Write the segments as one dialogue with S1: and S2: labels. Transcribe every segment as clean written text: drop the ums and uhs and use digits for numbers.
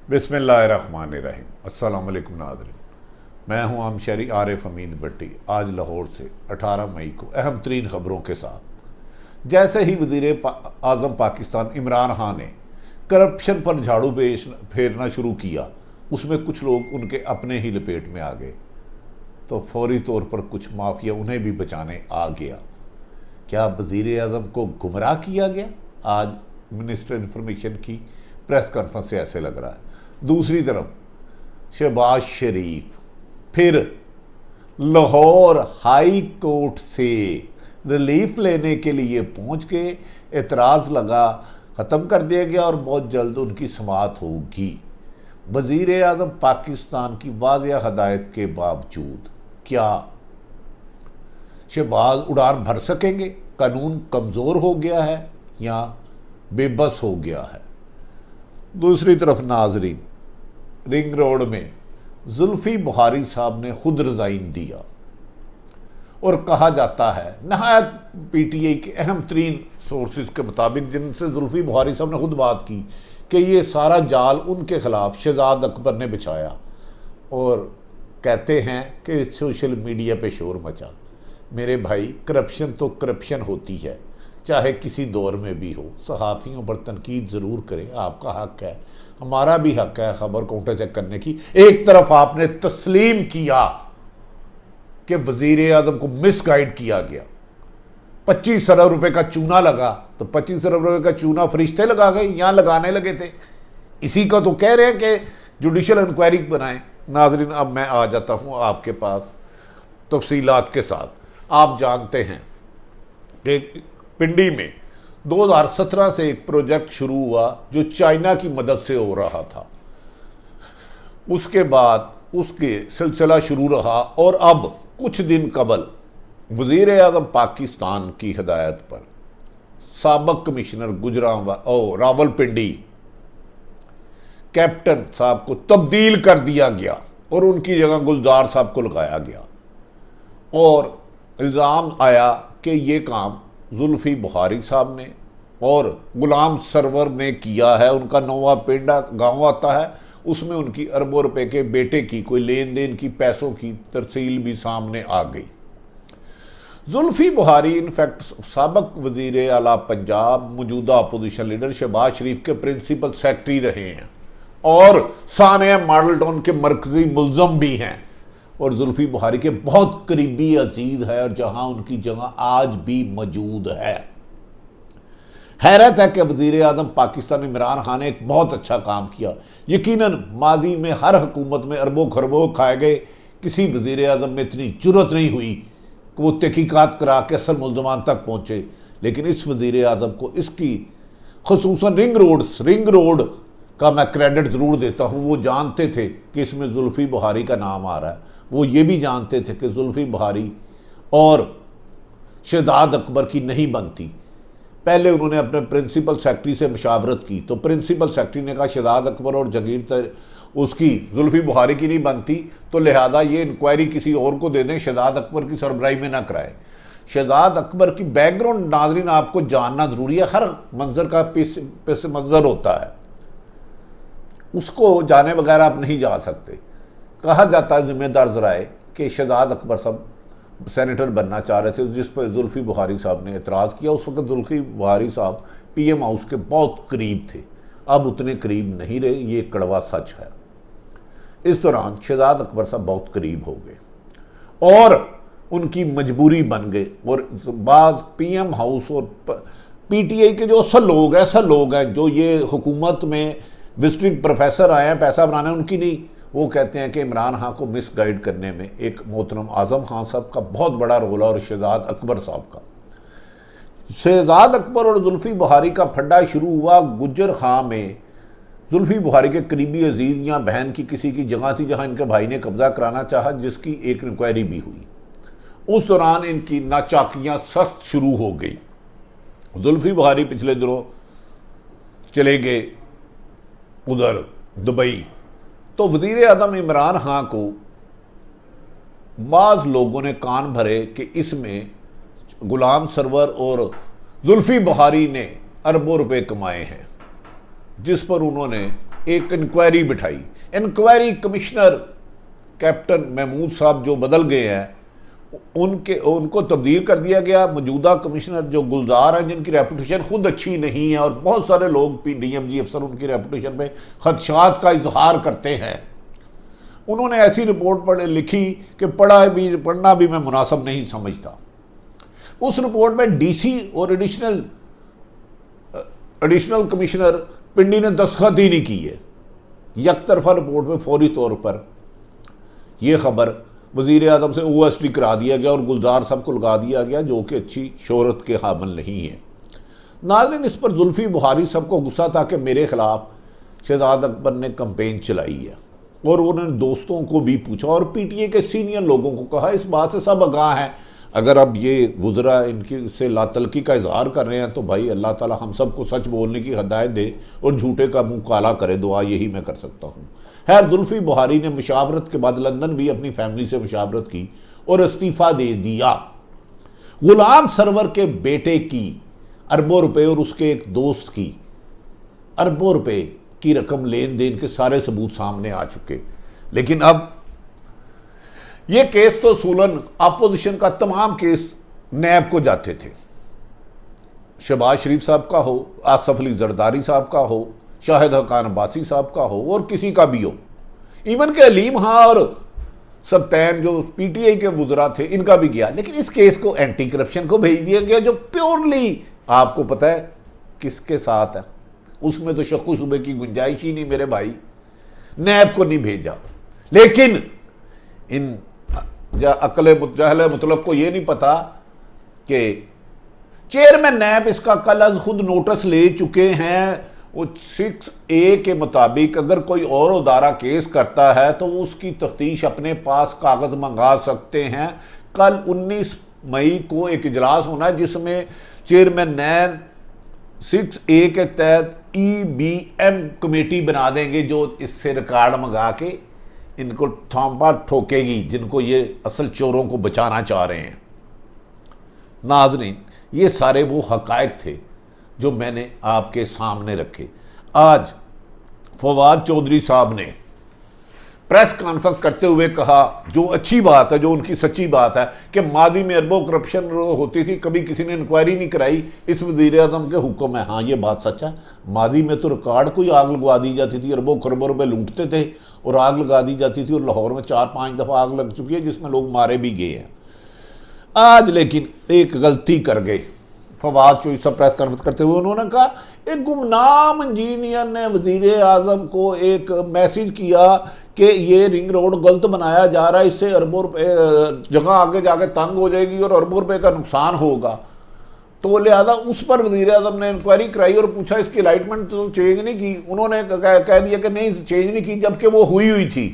S1: बिस्मिल्लाहिर्रहमानिर्रहीम। अस्सलाम वालेकुम नाज़रीन, मैं हूं आमशरी आरिफ हमीद भट्टी। आज लाहौर से 18 मई को अहम तरीन खबरों के साथ। जैसे ही वज़ीर आज़म पाकिस्तान इमरान खान ने करप्शन पर झाड़ू फेरना शुरू किया, उसमें कुछ लोग उनके अपने ही लपेट में आ गए, तो फौरी तौर पर कुछ माफिया उन्हें भी बचाने आ गया। क्या वज़ीर आज़म को गुमराह किया गया? आज मिनिस्टर इंफॉर्मेशन की प्रेस कॉन्फ्रेंस से ऐसे लग रहा है। दूसरी तरफ शहबाज शरीफ फिर लाहौर हाई कोर्ट से रिलीफ लेने के लिए पहुंच गए। एतराज़ लगा, ख़त्म कर दिया गया और बहुत जल्द उनकी समाअत होगी। वज़ीर आज़म पाकिस्तान की वाज़ेह हदायत के बावजूद क्या शहबाज उड़ान भर सकेंगे? कानून कमज़ोर हो गया है या बेबस हो गया है? दूसरी तरफ नाजरीन, रिंग रोड में जुल्फी बुखारी साहब ने खुद रिज़ाइन दिया और कहा जाता है, नहायत पीटीआई के अहम तरीन सोर्सेज के मुताबिक, जिनसे जुल्फी बुखारी साहब ने खुद बात की, कि ये सारा जाल उनके खिलाफ शहजाद अकबर ने बिछाया। और कहते हैं कि सोशल मीडिया पे शोर मचा। मेरे भाई, करप्शन तो करप्शन होती है, चाहे किसी दौर में भी हो। सहाफ़ियों पर तनकीद ज़रूर करें, आपका हक़ है, हमारा भी हक़ है खबर काउंटर चेक करने की। एक तरफ आपने तस्लीम किया कि वज़ीर आज़म को मिसगाइड किया गया, 25 अरब रुपए का चूना लगा, तो 25 अरब रुपए का चूना फरिश्ते लगा गए, यहाँ लगाने लगे थे। इसी का तो कह रहे हैं कि जुडिशल इंक्वायरी बनाएं। नाज़रीन, अब मैं आ जाता हूँ आपके पास तफसीलात के साथ। आप जानते हैं कि पिंडी में 2017 से एक प्रोजेक्ट शुरू हुआ जो चाइना की मदद से हो रहा था। उसके बाद उसके सिलसिला शुरू रहा और अब कुछ दिन कबल वज़ीर आज़म पाकिस्तान की हिदायत पर साबिक़ कमिश्नर रावलपिंडी कैप्टन साहब को तब्दील कर दिया गया और उनकी जगह गुलजार साहब को लगाया गया। और इल्ज़ाम आया कि ये काम जुल्फी बुखारी साहब ने और गुलाम सरवर ने किया है। उनका नौवा पेंडा गांव आता है, उसमें उनकी अरबों रुपए के बेटे की कोई लेन देन की पैसों की तरसील भी सामने आ गई। जुल्फी बुखारी इनफैक्ट साबिक़ वज़ीर आला पंजाब, मौजूदा अपोजिशन लीडर शहबाज शरीफ के प्रिंसिपल सेक्रेटरी रहे हैं और सानिया मॉडल टाउन के मरकजी मुल्ज़म भी हैं और जुल्फी बुखारी के बहुत करीबी अजीज है, और जहां उनकी जगह आज भी मौजूद है। हैरत है कि वज़ीर आज़म पाकिस्तान इमरान खान ने एक बहुत अच्छा काम किया। यकीनन माजी में हर हुकूमत में अरबों खरबों खाए गए, किसी वज़ीर आज़म में इतनी जुर्रत नहीं हुई कि वो तहकीकात करा के असल मुल्ज़मान तक पहुँचे। लेकिन इस वज़ीर आज़म को इसकी खुसूसन रिंग रोड का मैं क्रेडिट ज़रूर देता हूँ। वो जानते थे कि इसमें जुल्फी बुखारी का नाम आ रहा है। वो ये भी जानते थे कि जुल्फी बुखारी और शहजाद अकबर की नहीं बनती। पहले उन्होंने अपने प्रिंसिपल सेक्रेटरी से मशावरत की, तो प्रिंसिपल सेक्रेटरी ने कहा शहजाद अकबर और जगीर उसकी जुल्फी बुखारी की नहीं बनती, तो लिहाजा ये इंक्वायरी किसी और को दे दें, शहजाद अकबर की सरबराही में ना कराए। शहजाद अकबर की बैकग्राउंड नाज़रीन आपको जानना ज़रूरी है। हर मंजर का पेश मंजर होता है, उसको जाने बगैर आप नहीं जा सकते। कहा जाता है जिम्मेदार ज़राए कि शहजाद अकबर साहब सेनेटर बनना चाह रहे थे, जिस पर जुल्फी बुखारी साहब ने एतराज़ किया। उस वक्त जुल्फी बुखारी साहब पीएम हाउस के बहुत करीब थे, अब उतने करीब नहीं रहे, ये कड़वा सच है। इस दौरान शहजाद अकबर साहब बहुत करीब हो गए और उनकी मजबूरी बन गई। और बाज़ पीएम हाउस और पीटीआई के जो असल लोग हैं जो ये हुकूमत में विजिटिंग प्रोफेसर आए हैं पैसा बनाने, उनकी नहीं। वो कहते हैं कि इमरान खान को मिसगाइड करने में एक मोहतरम आज़म खान साहब का बहुत बड़ा रोल है और शहजाद अकबर साहब का। शहजाद अकबर और जुल्फी बुखारी का फड्डा शुरू हुआ गुज्जर खां में। जुल्फी बुखारी के करीबी अजीज या बहन की किसी की जगह थी जहां इनके भाई ने कब्जा कराना चाहा, जिसकी एक इंक्वायरी भी हुई। उस दौरान इनकी नाचाकियाँ सख्त शुरू हो गई। जुल्फी बुखारी पिछले दिनों चले गए उधर दुबई, तो वज़ीर आज़म इमरान खान को बाज़ लोगों ने कान भरे कि इसमें गुलाम सरवर और जुल्फी बुखारी ने अरबों रुपए कमाए हैं, जिस पर उन्होंने एक इंक्वायरी बिठाई। इंक्वायरी कमिश्नर कैप्टन महमूद साहब जो बदल गए हैं, उनको तब्दील कर दिया गया। मौजूदा कमिश्नर जो गुलजार हैं, जिनकी रेपुटेशन खुद अच्छी नहीं है और बहुत सारे लोग डीएमजी अफसर उनकी रेपुटेशन पे खदशात का इजहार करते हैं, उन्होंने ऐसी रिपोर्ट लिखी कि पढ़ना भी मैं मुनासिब नहीं समझता। उस रिपोर्ट में डीसी और एडिशनल कमिश्नर पिंडी ने दस्तखत ही नहीं किए। एक तरफा रिपोर्ट में फौरी तौर पर यह खबर वज़ीर आज़म से OSD करा दिया गया और गुलजार साहब को लगा दिया गया, जो कि अच्छी शोहरत के हामिल नहीं है। नाज़रीन, इस पर जुल्फ़ी बुखारी साहब को गुस्सा था कि मेरे खिलाफ शहजाद अकबर ने कंपेन चलाई है और उन्होंने दोस्तों को भी पूछा और PTA के सीनियर लोगों को कहा। इस बात से सब आगाह हैं। अगर अब ये वुज़रा इनकी से लातलकी का इजहार कर रहे हैं तो भाई अल्लाह ताला हम सबको सच बोलने की हिदायत दे और झूठे का मुंह काला करे, दुआ यही मैं कर सकता हूँ। खैर, जुल्फ़ी बुखारी ने मुशावरत के बाद लंदन भी अपनी फैमिली से मुशावरत की और इस्तीफ़ा दे दिया। गुलाम सरवर के बेटे की अरबों रुपए और उसके एक दोस्त की अरबों रुपए की रकम लेन देन के सारे सबूत सामने आ चुके। लेकिन अब ये केस तो सूलन अपोजिशन का तमाम केस नैब को जाते थे। शहबाज शरीफ साहब का हो, आसफ अली जरदारी साहब का हो, शाहिद हकान अब्बासी साहब का हो और किसी का भी हो, इवन के अलीम हाँ और सबतैन जो PTA के वुज़रा थे, इनका भी गया। लेकिन इस केस को एंटी करप्शन को भेज दिया गया, जो प्योरली आपको पता है किसके साथ है। उसमें तो शक्को शुबे की गुंजाइश ही नहीं मेरे भाई। नैब को नहीं भेजा। लेकिन इन अकल जहल मुतलब को ये नहीं पता कि चेयरमैन नैब इसका कल अज खुद नोटिस ले चुके हैं। वो 6A के मुताबिक अगर कोई और अदारा केस करता है तो वो उसकी तफ्तीश अपने पास कागज मंगा सकते हैं। कल 19 मई को एक इजलास होना है जिसमें चेयरमैन नैब 6A के तहत EBM कमेटी बना देंगे, जो इससे रिकॉर्ड मंगा के इनको थांपा ठोकेगी जिनको ये असल चोरों को बचाना चाह रहे हैं। नाज़रीन, ये सारे वो हकायक थे जो मैंने आपके सामने रखे। आज फवाद चौधरी साहब ने प्रेस कॉन्फ्रेंस करते हुए कहा, जो अच्छी बात है, जो उनकी सच्ची बात है, कि मादी में अरबों करप्शन होती थी, कभी किसी ने इंक्वायरी नहीं कराई, इस वज़ीर आज़म के हुक्म है। हाँ, ये बात सच है। मादी में तो रिकॉर्ड को ही आग लगवा दी जाती थी, अरबों खरबों रुपए लूटते थे और आग लगा दी जाती थी, और लाहौर में 4-5 दफ़ा आग लग चुकी है जिसमें लोग मारे भी गए हैं। आज लेकिन एक गलती कर गए फवाद चौधरी साहब प्रेस कॉन्फ्रेंस करते हुए। उन्होंने कहा एक गुमनाम इंजीनियर ने वज़ीर आज़म को एक मैसेज किया कि ये रिंग रोड गलत बनाया जा रहा है, इससे अरबों रुपए जगह आगे जाके तंग हो जाएगी और अरबों रुपए का नुकसान होगा। तो लिहाजा उस पर वज़ीर आज़म ने इंक्वायरी कराई और पूछा इसकी अलाइटमेंट तो चेंज नहीं की। उन्होंने कह दिया कि नहीं चेंज नहीं की, जबकि वो हुई थी।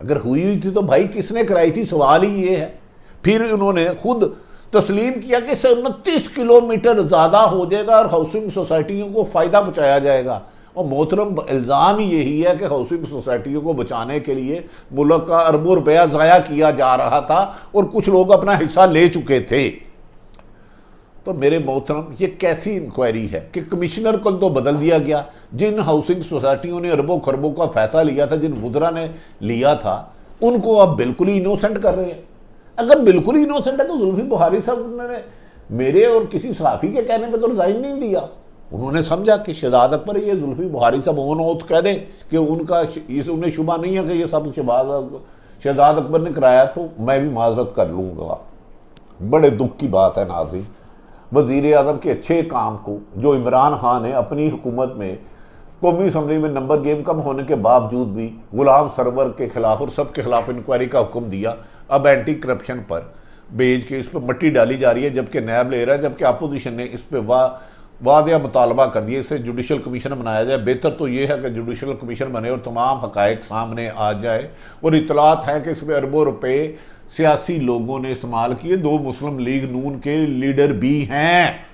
S1: अगर हुई थी तो भाई किसने कराई थी, सवाल ही ये है। फिर उन्होंने खुद तस्लीम किया कि 29 किलोमीटर ज़्यादा हो जाएगा और हाउसिंग सोसाइटियों को फ़ायदा पहुँचाया जाएगा। और मोहतरम, इल्ज़ाम ही यही है कि हाउसिंग सोसाइटियों को बचाने के लिए मुल्क का अरबों रुपया ज़ाया किया जा रहा था और कुछ लोग अपना हिस्सा ले चुके थे। तो मेरे मोहतरम, ये कैसी इंक्वायरी है कि कमिश्नर को तो बदल दिया गया। जिन हाउसिंग सोसाइटियों ने अरबों खरबों का फैसला लिया था, जिन वुज़रा ने लिया था, उनको अब बिल्कुल ही इनोसेंट कर रहे हैं। अगर बिल्कुल ही इनोसेंट है तो जुल्फ़ी बुखारी साहब ने मेरे और किसी सहाफ़ी के कहने पे तो रिज़ाइन नहीं दिया। उन्होंने समझा कि शहजाद अकबर, ये जुल्फ़ी बुखारी साहब ओन ओथ कह दें कि उन्हें शुबा नहीं है कि ये सब शहजाद अकबर ने कराया, तो मैं भी माजरत कर लूँगा। बड़े दुख की बात है नाज़रीन, वज़ीर आज़म के अच्छे काम को जो इमरान खान ने अपनी हुकूमत में कौमी असम्बली में नंबर गेम कम होने के बावजूद भी गुलाम सरवर के खिलाफ और सब के खिलाफ इंक्वायरी का हुक्म दिया। अब एंटी करप्शन पर भेज के इस पर मट्टी डाली जा रही है, जबकि नैब ले रहा है, जबकि अपोजिशन ने इस पर वादिया मुतालबा कर दिया इसे जुडिशल कमीशन बनाया जाए। बेहतर तो ये है कि जुडिशल कमीशन बने और तमाम हकायक सामने आ जाए। और इतलात है कि इसमें अरबों रुपए सियासी लोगों ने इस्तेमाल किए, 2 मुस्लिम लीग नून के लीडर भी हैं।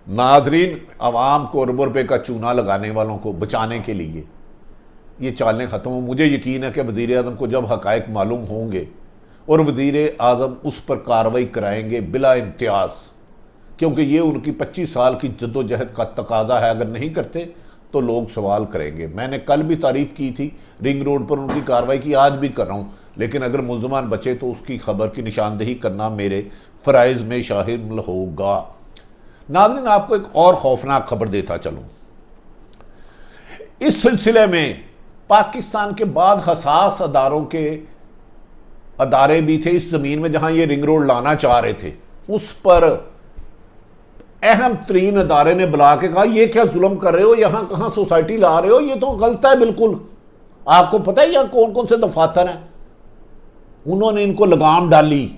S1: नाजरीन, अवाम को अरबों रुपए का चूना लगाने वालों को बचाने के लिए ये चालें ख़त्म हो। मुझे यकीन है कि वज़ीर आज़म को जब हकायक मालूम होंगे और वज़ीर आज़म उस पर कार्रवाई कराएंगे बिला इम्तियाज़, क्योंकि ये उनकी 25 साल की जद्दोजहद का तकाजा है। अगर नहीं करते तो लोग सवाल करेंगे। मैंने कल भी तारीफ की थी रिंग रोड पर उनकी कार्रवाई की, आज भी कर रहा हूँ, लेकिन अगर मुल्ज़मान बचे तो उसकी खबर की निशानदेही करना मेरे फ़राइज़ में शामिल होगा। नाज़रीन, आपको एक और खौफनाक खबर देता चलूँ। इस सिलसिले में पाकिस्तान के बाद हसास अदारे भी थे इस ज़मीन में जहां ये रिंग रोड लाना चाह रहे थे, उस पर अहम तरीन अदारे ने बुला के कहा ये क्या जुल्म कर रहे हो, यहां कहां सोसाइटी ला रहे हो, ये तो गलत है बिल्कुल। आपको पता है यहां कौन कौन से दफातर हैं? उन्होंने इनको लगाम डाली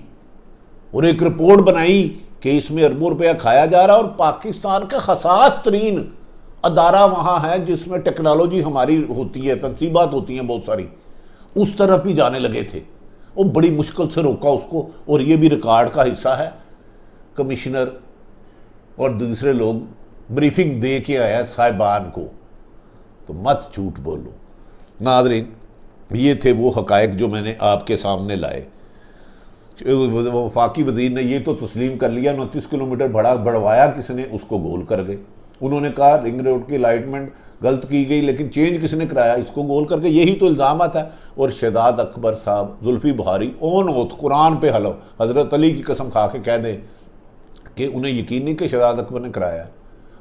S1: और एक रिपोर्ट बनाई कि इसमें अरबों रुपया खाया जा रहा है, और पाकिस्तान का हसास तरीन अदारा वहां है जिसमें टेक्नोलॉजी हमारी होती है, तनसीबात होती हैं बहुत सारी, उस तरफ भी जाने लगे थे। वो बड़ी मुश्किल से रोका उसको, और ये भी रिकॉर्ड का हिस्सा है। कमिश्नर और दूसरे लोग ब्रीफिंग दे के आया साहिबान को, तो मत झूठ बोलो। नाज़रीन, ये थे वो हकायक जो मैंने आपके सामने लाए। वफाकी वजीर ने ये तो तस्लीम कर लिया 29 किलोमीटर बढ़वाया किसने, उसको गोल कर गए। उन्होंने कहा रिंग रोड की अलाइटमेंट गलत की गई, लेकिन चेंज किसने कराया, इसको गोल करके, यही तो इल्ज़ाम आता है। और शहजाद अकबर साहब जुल्फी बुखारी ओन ओथ कुरान पे हलफ हज़रत अली की कसम खा के कह दें कि उन्हें यकीन नहीं कि शहजाद अकबर ने कराया।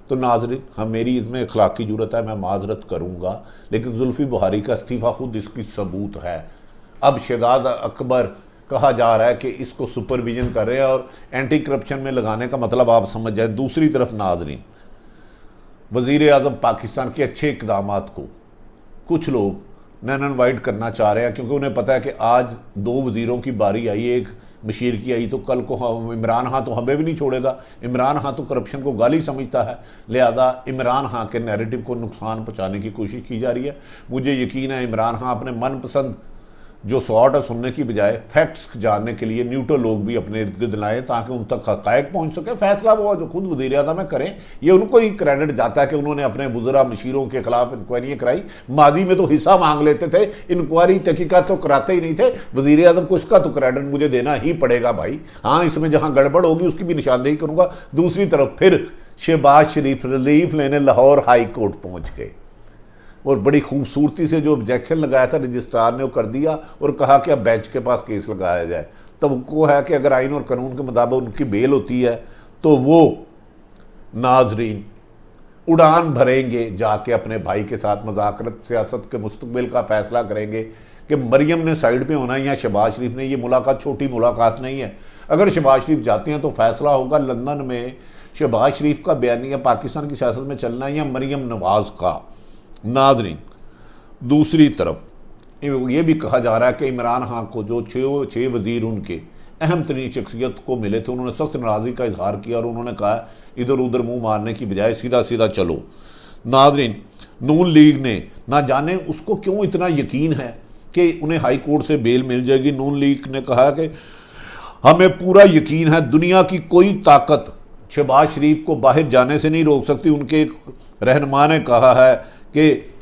S1: तो नाज़रीन, हम मेरी इसमें अखलाकी जरूरत है, मैं माजरत करूँगा, लेकिन जुल्फी बुखारी का इस्तीफ़ा खुद इसकी सबूत है। अब शहजाद अकबर कहा जा रहा है कि इसको सुपरविजन कर रहे हैं, और एंटी करप्शन में लगाने का मतलब आप समझ जाए। दूसरी तरफ नाज़रीन, वज़ीर आज़म पाकिस्तान के अच्छे इक़दामात को कुछ लोग नन एंड वाइड करना चाह रहे हैं, क्योंकि उन्हें पता है कि आज 2 वज़ीरों की बारी आई, एक बशीर की आई, तो कल को इमरान खान तो हमें भी नहीं छोड़ेगा। इमरान खान तो करप्शन को गाली समझता है, लिहाजा इमरान खान के नैरेटिव को नुकसान पहुँचाने की कोशिश की जा रही है। मुझे यकीन है इमरान खान अपने मनपसंद जो सॉर्ट है सुनने की बजाय फैक्ट्स जानने के लिए न्यूट्रल लोग भी अपने इर्द गिर्द लाएँ, ताकि उन तक हक़ाइक़ पहुँच सके। फैसला वो जो खुद वज़ीर आज़म में करें, ये उनको ही क्रेडिट जाता है कि उन्होंने अपने वज़रा मशीरों के खिलाफ इंक्वायरियाँ कराई। माजी में तो हिस्सा मांग लेते थे, इंक्वायरी तहकीकात तो कराते ही नहीं थे। वज़ीर आज़म को इसका तो क्रेडिट मुझे देना ही पड़ेगा भाई। हाँ, इसमें जहाँ गड़बड़ होगी उसकी भी निशानदेही करूँगा। दूसरी तरफ फिर शहबाज शरीफ रिलीफ लेने लाहौर हाई कोर्ट पहुँच गए, और बड़ी खूबसूरती से जो ऑब्जेक्शन लगाया था रजिस्ट्रार ने वो कर दिया, और कहा कि अब बेंच के पास केस लगाया जाए। तब वो है कि अगर आइन और कानून के मुताबिक उनकी बेल होती है तो वो नाजरीन उड़ान भरेंगे, जाके अपने भाई के साथ मुज़ाकरत सियासत के मुस्तकबिल का फैसला करेंगे कि मरियम ने साइड पे होना है या शहबाज शरीफ ने। ये मुलाकात छोटी मुलाकात नहीं है। अगर शहबाज शरीफ जाते हैं तो फैसला होगा लंदन में शहबाज शरीफ का बयानिया पाकिस्तान की सियासत में चलना है या मरियम नवाज़ का। नाज़रीन, दूसरी तरफ ये भी कहा जा रहा है कि इमरान खान को जो 6 वज़ीर उनके अहम तरीन शख्सियत को मिले थे, उन्होंने सख्त नाराज़गी का इजहार किया, और उन्होंने कहा इधर उधर मुंह मारने की बजाय सीधा सीधा चलो। नाज़रीन, नून लीग ने ना जाने उसको क्यों इतना यकीन है कि उन्हें हाई कोर्ट से बेल मिल जाएगी। नून लीग ने कहा कि हमें पूरा यकीन है दुनिया की कोई ताकत शहबाज शरीफ को बाहर जाने से नहीं रोक सकती। उनके एक रहनुमा ने कहा है कि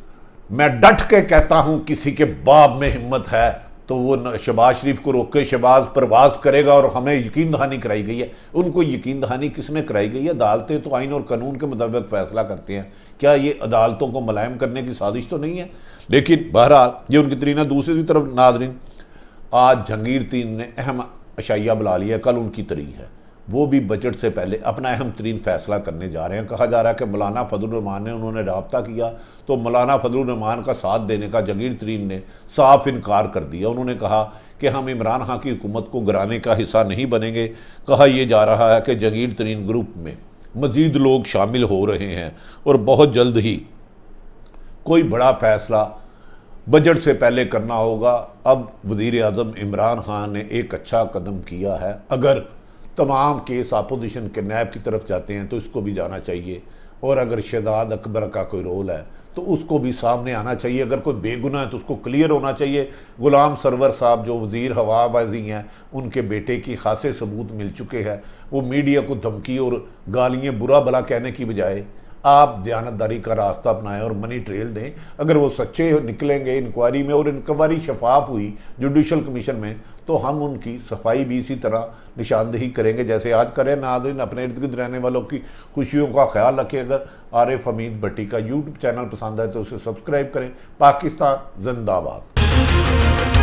S1: मैं डट के कहता हूं किसी के बाप में हिम्मत है तो वो शहबाज शरीफ को रोक के शहबाज परवाज करेगा, और हमें यकीन दहानी कराई गई है। उनको यकीन दहानी किसने कराई गई है? अदालतें तो आइन और कानून के मुताबिक फैसला करते हैं। क्या ये अदालतों को मुलायम करने की साजिश तो नहीं है? लेकिन बहरहाल ये उनकी तरीना। दूसरी तरफ नाज़रीन, आज जहांगीर तीन ने अहम अशाइया बुला लिया, कल उनकी तरीक है, वो भी बजट से पहले अपना अहम तरीन फैसला करने जा रहे हैं। कहा जा रहा है कि मौलाना फजलुर रहमान ने उन्होंने राब्ता किया तो मौलाना फजलुर रहमान का साथ देने का जहांगीर तरीन ने साफ इनकार कर दिया। उन्होंने कहा कि हम इमरान खान की हुकूमत को गिराने का हिस्सा नहीं बनेंगे। कहा यह जा रहा है कि जहांगीर तरीन ग्रुप में मज़ीद लोग शामिल हो रहे हैं और बहुत जल्द ही कोई बड़ा फैसला बजट से पहले करना होगा। अब वज़ीर आज़म इमरान खान ने एक अच्छा कदम किया है। अगर तमाम केस अपोजिशन के नैब की तरफ जाते हैं तो इसको भी जाना चाहिए, और अगर शहजाद अकबर का कोई रोल है तो उसको भी सामने आना चाहिए। अगर कोई बेगुनाह है तो उसको क्लियर होना चाहिए। गुलाम सरवर साहब जो वज़ीर हवाबाजी हैं, उनके बेटे की खासे सबूत मिल चुके हैं। वो मीडिया को धमकी और गालियाँ बुरा भला कहने की बजाय आप दयानतदारी का रास्ता अपनाएं और मनी ट्रेल दें। अगर वो सच्चे निकलेंगे इंक्वायरी में और इंक्वायरी शफाफ हुई जुडिशल कमीशन में, तो हम उनकी सफाई भी इसी तरह निशानदेही करेंगे जैसे आज करें। नाज़रीन, अपने इर्द गिर्द रहने वालों की खुशियों का ख्याल रखें। अगर आरिफ हमीद भट्टी का यूट्यूब चैनल पसंद है तो उसे सब्सक्राइब करें। पाकिस्तान जिंदाबाद।